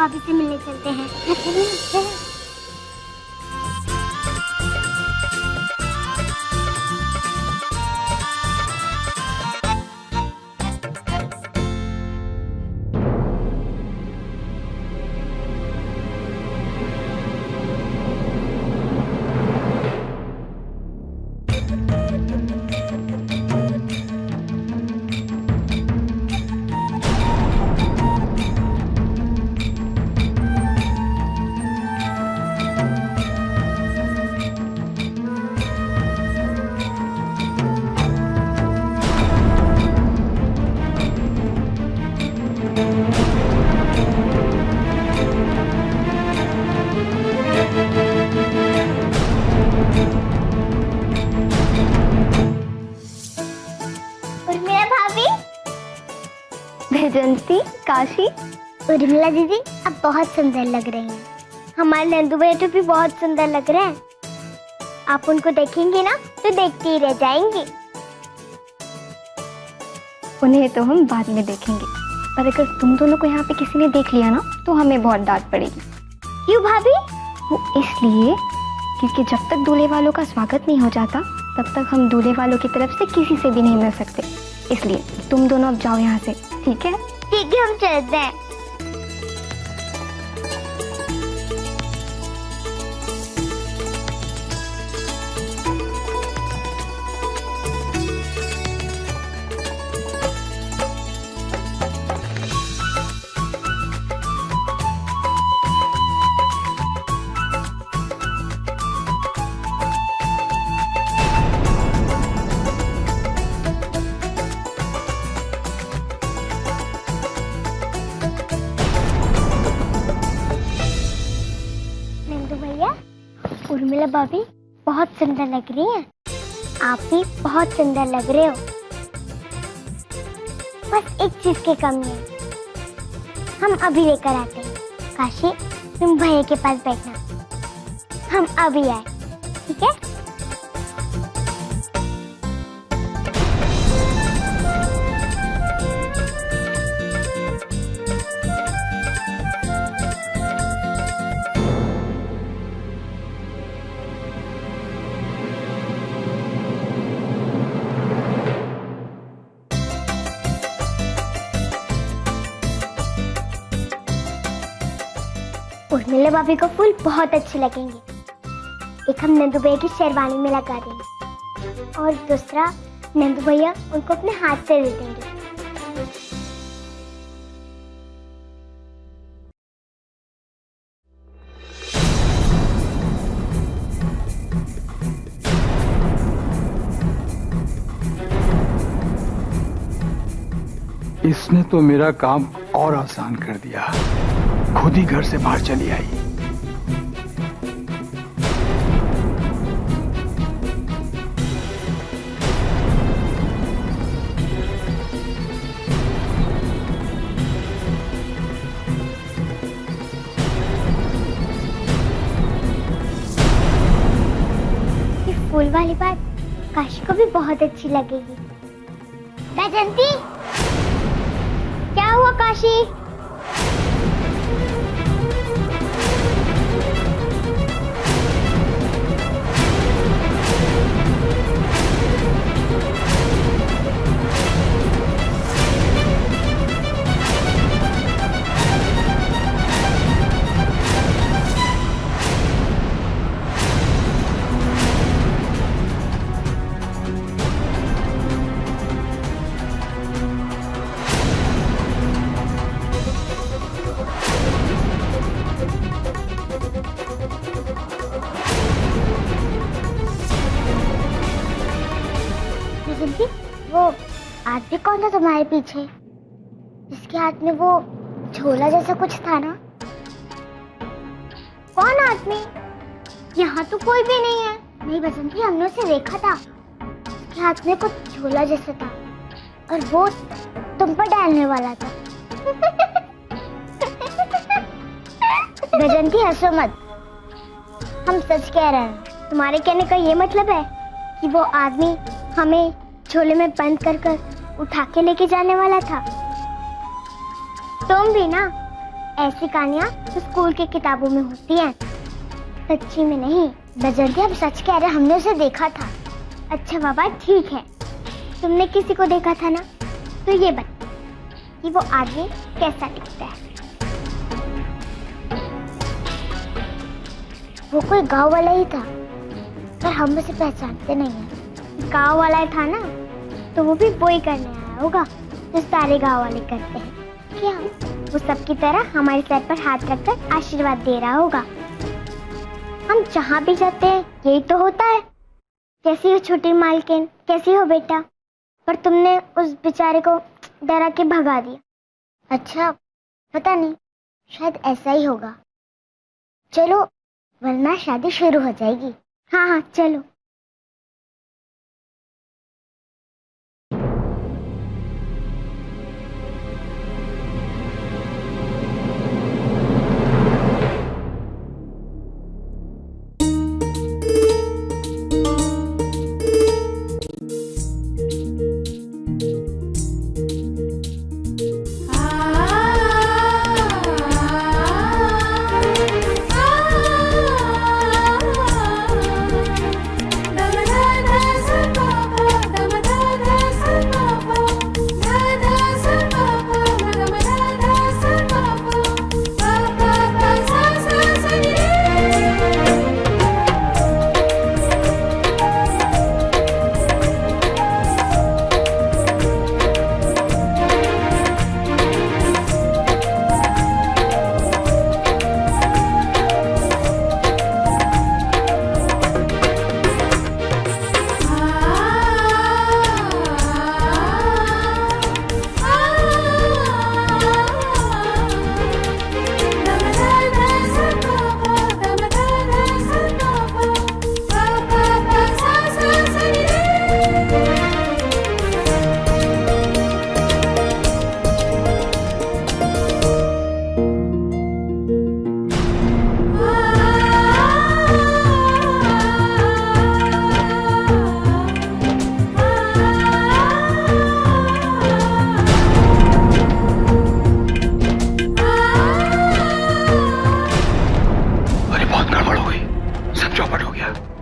भाभी से मिलने चलते हैं। वैजयंती, काशी, उर्मिला दीदी अब बहुत सुंदर लग रही हैं। हमारे नंदू भैया तो भी बहुत सुंदर लग रहे हैं। आप उनको देखेंगे ना तो देखते ही रह जाएंगे। उन्हें तो हम बाद में देखेंगे, पर अगर तुम दोनों को यहाँ पे किसी ने देख लिया ना तो हमें बहुत डांट पड़ेगी। क्यों भाभी? वो इसलिए क्योंकि जब तक दूल्हे वालों का स्वागत नहीं हो जाता तब तक हम दूल्हे वालों की तरफ से किसी से भी नहीं मिल सकते। इसलिए तुम दोनों अब जाओ यहाँ से, ठीक है? ठीक है, हम चलते हैं। उर्मिला भाभी बहुत सुंदर लग रही हैं। आप भी बहुत सुंदर लग रहे हो। बस एक चीज की कमी है, हम अभी लेकर आते हैं। काशी, तुम भैया के पास बैठना, हम अभी आए, ठीक है? उर्मिला भाभी को फूल बहुत अच्छे लगेंगे। एक हम नंदू भैया की शेरवानी में लगा देंगे और दूसरा नंदू भैया उनको अपने हाथ से दे देंगे। इसने तो मेरा काम और आसान कर दिया। खुद ही घर से बाहर चली आई। ये फूल वाली बात काशी को भी बहुत अच्छी लगेगी। वैजयंती, क्या हुआ काशी? वो आदमी कौन था तुम्हारे पीछे, जिसके हाथ में वो झोला जैसा कुछ था ना? कौन आदमी? यहाँ तो कोई भी नहीं है। नहीं बसंती, हमने उसे देखा था। उसके हाथ में कुछ झोला जैसा था और वो तुम पर डालने वाला था। बसंती, हंसो मत, हम सच कह रहे हैं। तुम्हारे कहने का ये मतलब है कि वो आदमी हमें झोले में बंद कर कर उठा के लेके जाने वाला था? तुम भी ना ऐसी कहानियाँ तो स्कूल की किताबों में होती हैं, सच्ची में नहीं। बजरंगी अब सच कह रहे, हमने उसे देखा था। अच्छा बाबा ठीक है, तुमने किसी को देखा था ना, तो ये बता कि वो आगे कैसा दिखता है। वो कोई गांव वाला ही था, पर हम उसे पहचानते नहीं हैं। गांव वाला ही था ना, तो वो भी वही करने आया होगा जो सारे गांव वाले करते हैं। क्या वो सबकी तरह हमारे सर पर हाथ रखकर आशीर्वाद दे रहा होगा? हम जहाँ भी जाते हैं यही तो होता है। कैसी हो छोटी मालकिन, कैसी हो बेटा? पर तुमने उस बेचारे को डरा के भगा दिया। अच्छा पता नहीं, शायद ऐसा ही होगा। चलो वरना शादी शुरू हो जाएगी। हाँ हाँ चलो।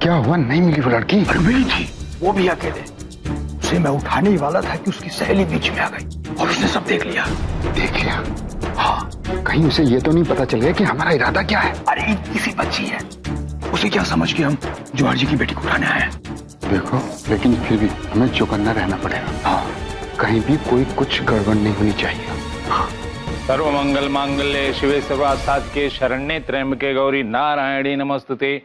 क्या हुआ? नहीं मिली वो लड़की? अरे मिली थी, वो भी अकेले। उसे मैं उठाने ही वाला था कि उसकी सहेली बीच में आ गई और उसने सब देख लिया। देख लिया? हाँ। कहीं उसे ये तो नहीं पता चल गया कि हमारा इरादा क्या है? अरे किसी बच्ची है, उसे क्या समझ के हम जवाहर जी की बेटी को उठाने आए हैं। देखो, लेकिन फिर भी हमें चौकन्ना रहना पड़ेगा। हाँ, कहीं भी कोई कुछ गड़बड़ नहीं होनी चाहिए। हाँ। सर्व मंगल मांगल्ये शिवे सर्वार्थ साधिके शरण्ये त्र्यंबके गौरी नारायणी नमस्तुते।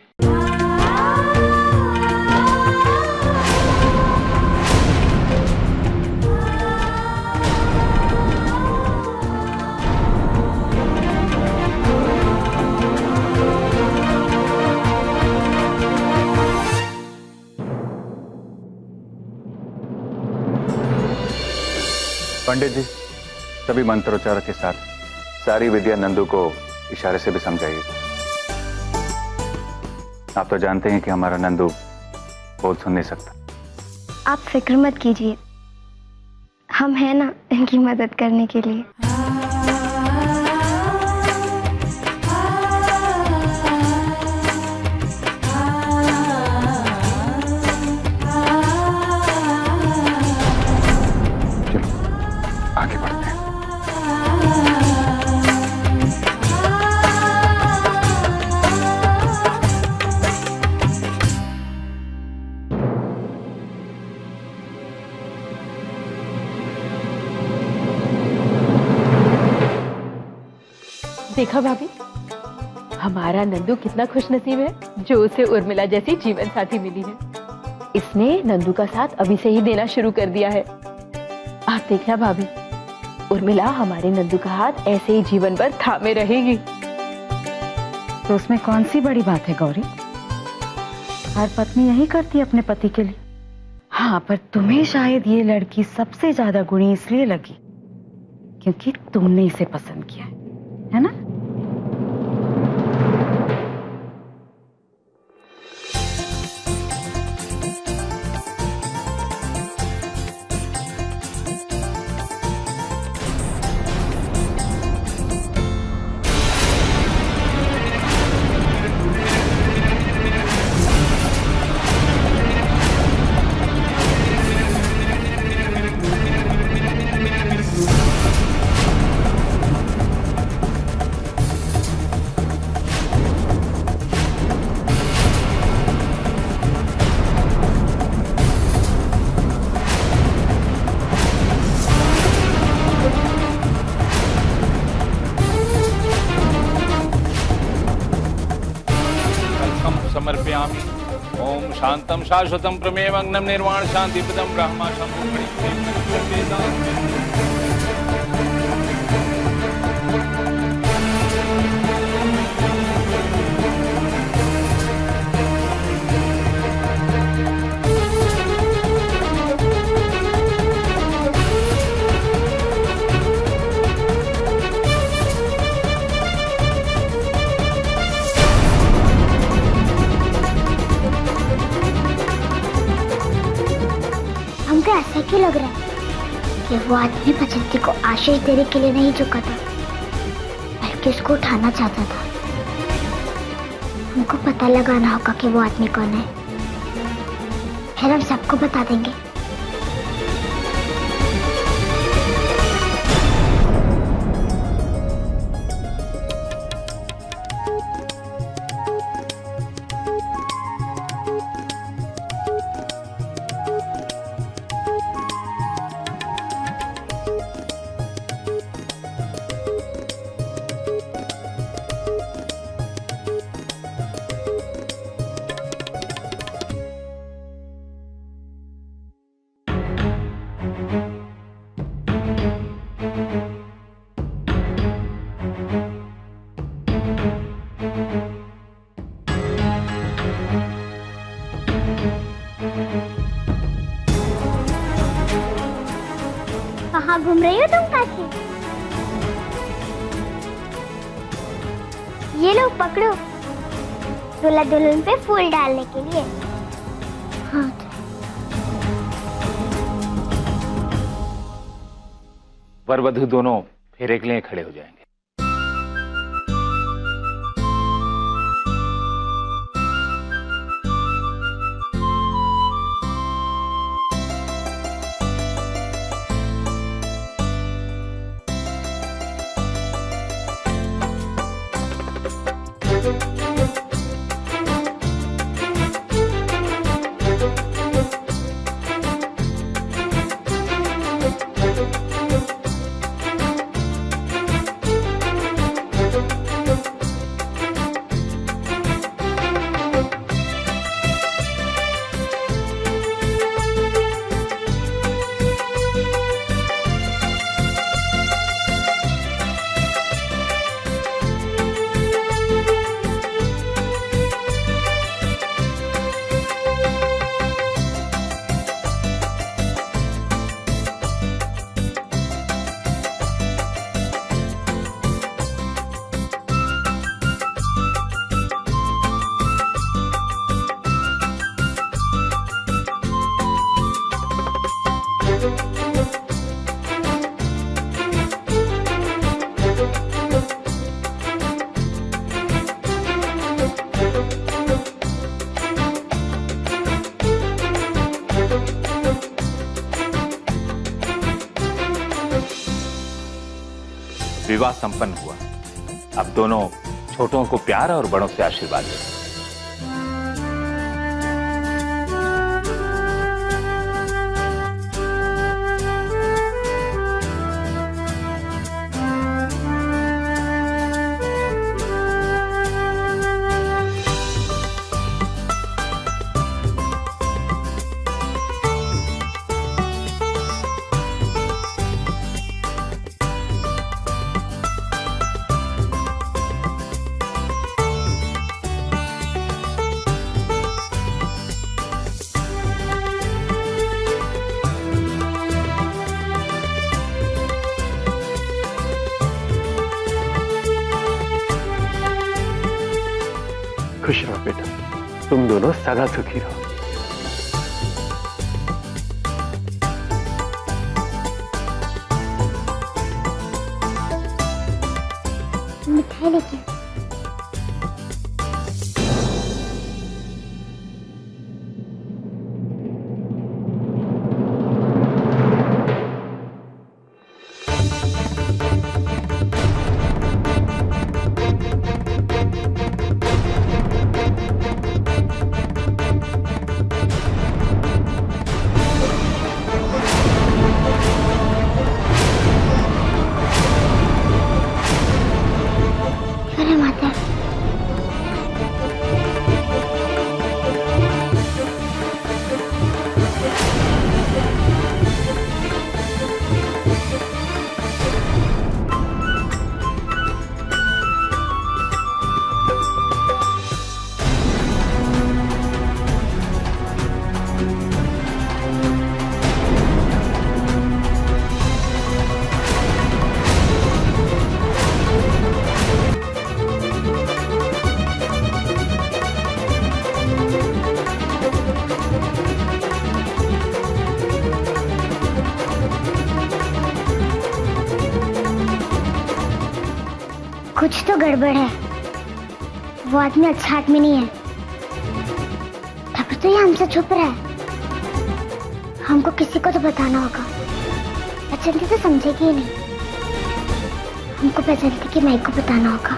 पंडित जी, सभी मंत्रोच्चार के साथ सारी विद्या नंदू को इशारे से भी समझाइए। आप तो जानते हैं कि हमारा नंदू बोल सुन नहीं सकता। आप फिक्र मत कीजिए, हम हैं ना इनकी मदद करने के लिए। आगे बढ़ते हैं। देखा भाभी, हमारा नंदू कितना खुशनसीब है जो उसे उर्मिला जैसी जीवन साथी मिली है। इसने नंदू का साथ अभी से ही देना शुरू कर दिया है। आप देखना भाभी, उर्मिला हमारे नंदू का हाथ ऐसे ही जीवन भर थामे रहेगी। तो उसमें कौन सी बड़ी बात है गौरी? हर पत्नी यही करती है अपने पति के लिए। हाँ, पर तुम्हें शायद ये लड़की सबसे ज्यादा गुणी इसलिए लगी क्योंकि तुमने इसे पसंद किया है ना? शांतम शाश्वतम प्रमेयम् अग्नम निर्वाण शांतिपदम ब्रह्मा शंभु हमको ऐसा क्यों लग रहा है कि वो आदमी बसंती को आशीष देने के लिए नहीं झुका था, बल्कि उसको उठाना चाहता था। हमको पता लगाना होगा कि वो आदमी कौन है, फिर हम सबको बता देंगे। कहाँ घूम रही हो तुम काशी? ये लो पकड़ो, दूल्हा दुल्हन पे फूल डालने के लिए। हाँ वर वधू दोनों फेरे के लिए खड़े हो जाएंगे। विवाह संपन्न हुआ। अब दोनों छोटों को प्यार और बड़ों से आशीर्वाद लें। खुश रहो बेटा, तुम दोनों सदा सुखी रहो। मिठाई लेके गड़बड़ है। वो आदमी अच्छा आदमी नहीं है, तभी तो ये हमसे छुप रहा है। हमको किसी को तो बताना होगा। बचंती तो समझेगी ही नहीं। हमको बचंती की माई को बताना होगा।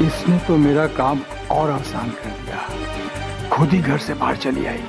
इसने तो मेरा काम और आसान कर दिया। खुद ही घर से बाहर चली आई।